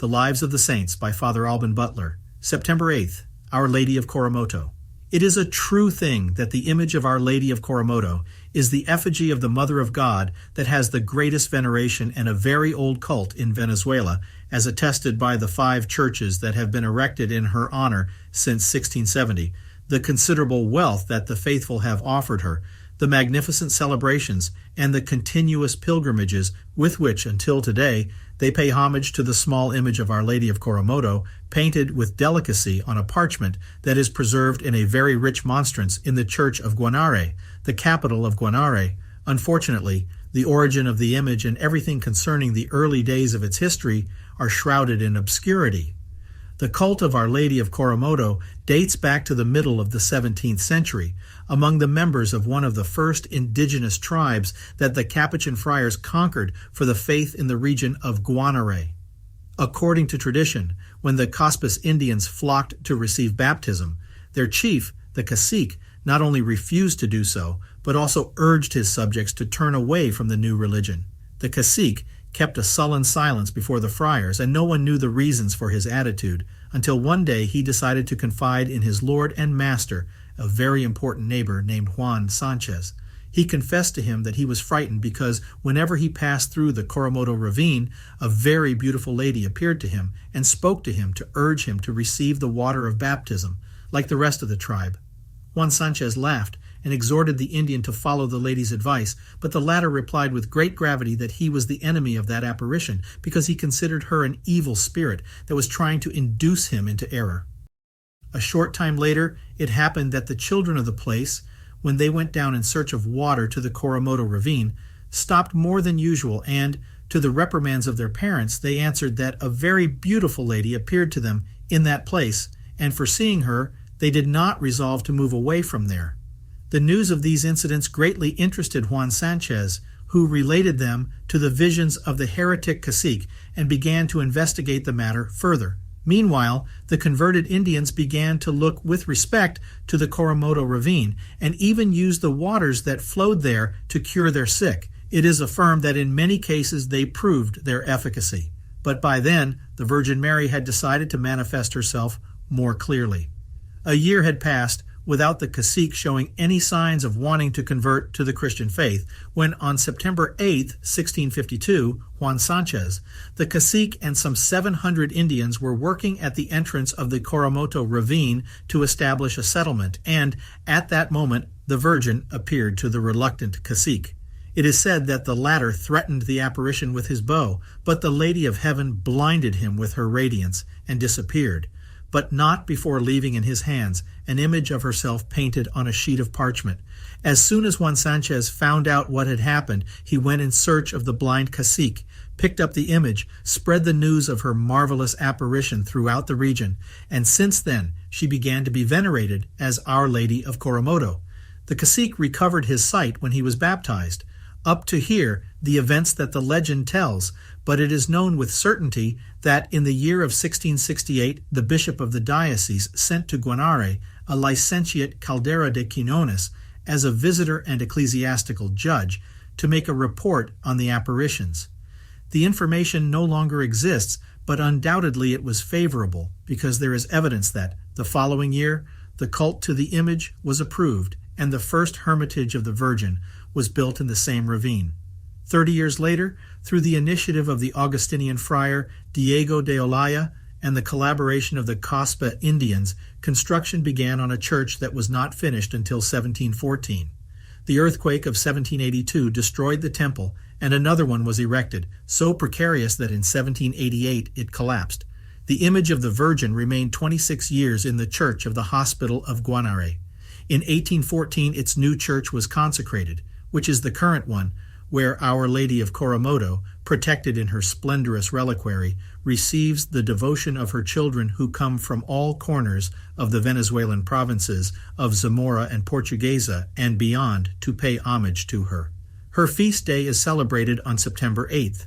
The Lives of the Saints by Father Alvin Butler. September 8th, Our Lady of Coromoto. It is a true thing that the image of Our Lady of Coromoto is the effigy of the Mother of God that has the greatest veneration and a very old cult in Venezuela, as attested by the 5 churches that have been erected in her honor since 1670, the considerable wealth that the faithful have offered her, the magnificent celebrations, and the continuous pilgrimages with which, until today, they pay homage to the small image of Our Lady of Coromoto, painted with delicacy on a parchment that is preserved in a very rich monstrance in the church of Guanare, the capital of Guanare. Unfortunately, the origin of the image and everything concerning the early days of its history are shrouded in obscurity. The cult of Our Lady of Coromoto dates back to the middle of the 17th century, among the members of one of the first indigenous tribes that the Capuchin friars conquered for the faith in the region of Guanare. According to tradition, when the Cospes Indians flocked to receive baptism, their chief, the cacique, not only refused to do so, but also urged his subjects to turn away from the new religion. The cacique kept a sullen silence before the friars, and no one knew the reasons for his attitude, until one day he decided to confide in his lord and master, a very important neighbor named Juan Sanchez. He confessed to him that he was frightened because whenever he passed through the Coromoto ravine, a very beautiful lady appeared to him and spoke to him to urge him to receive the water of baptism, like the rest of the tribe. Juan Sanchez laughed and exhorted the Indian to follow the lady's advice, but the latter replied with great gravity that he was the enemy of that apparition because he considered her an evil spirit that was trying to induce him into error. A short time later, it happened that the children of the place, when they went down in search of water to the Coromoto ravine, stopped more than usual, and, to the reprimands of their parents, they answered that a very beautiful lady appeared to them in that place, and for seeing her, they did not resolve to move away from there. The news of these incidents greatly interested Juan Sanchez, who related them to the visions of the heretic cacique and began to investigate the matter further. Meanwhile, the converted Indians began to look with respect to the Coromoto ravine and even used the waters that flowed there to cure their sick. It is affirmed that in many cases they proved their efficacy. But by then, the Virgin Mary had decided to manifest herself more clearly. A year had passed without the cacique showing any signs of wanting to convert to the Christian faith, when on September 8, 1652, Juan Sanchez, the cacique and some 700 Indians were working at the entrance of the Coromoto ravine to establish a settlement, and at that moment the Virgin appeared to the reluctant cacique. It is said that the latter threatened the apparition with his bow, but the Lady of Heaven blinded him with her radiance and disappeared, but not before leaving in his hands an image of herself painted on a sheet of parchment. As soon as Juan Sanchez found out what had happened, he went in search of the blind cacique, picked up the image, spread the news of her marvelous apparition throughout the region, and since then she began to be venerated as Our Lady of Coromoto. The cacique recovered his sight when he was baptized. Up to here, the events that the legend tells, but it is known with certainty that in the year of 1668, the bishop of the diocese sent to Guanare a licentiate Caldera de Quinones as a visitor and ecclesiastical judge to make a report on the apparitions. The information no longer exists, but undoubtedly it was favorable because there is evidence that, the following year, the cult to the image was approved and the first hermitage of the Virgin was built in the same ravine. 30 years later, through the initiative of the Augustinian friar Diego de Olaya and the collaboration of the Cospes Indians, construction began on a church that was not finished until 1714. The earthquake of 1782 destroyed the temple, and another one was erected, so precarious that in 1788 it collapsed. The image of the Virgin remained 26 years in the church of the hospital of Guanare. In 1814 its new church was consecrated, which is the current one, where Our Lady of Coromoto, protected in her splendorous reliquary, receives the devotion of her children who come from all corners of the Venezuelan provinces of Zamora and Portuguesa and beyond to pay homage to her. Her feast day is celebrated on September 8th.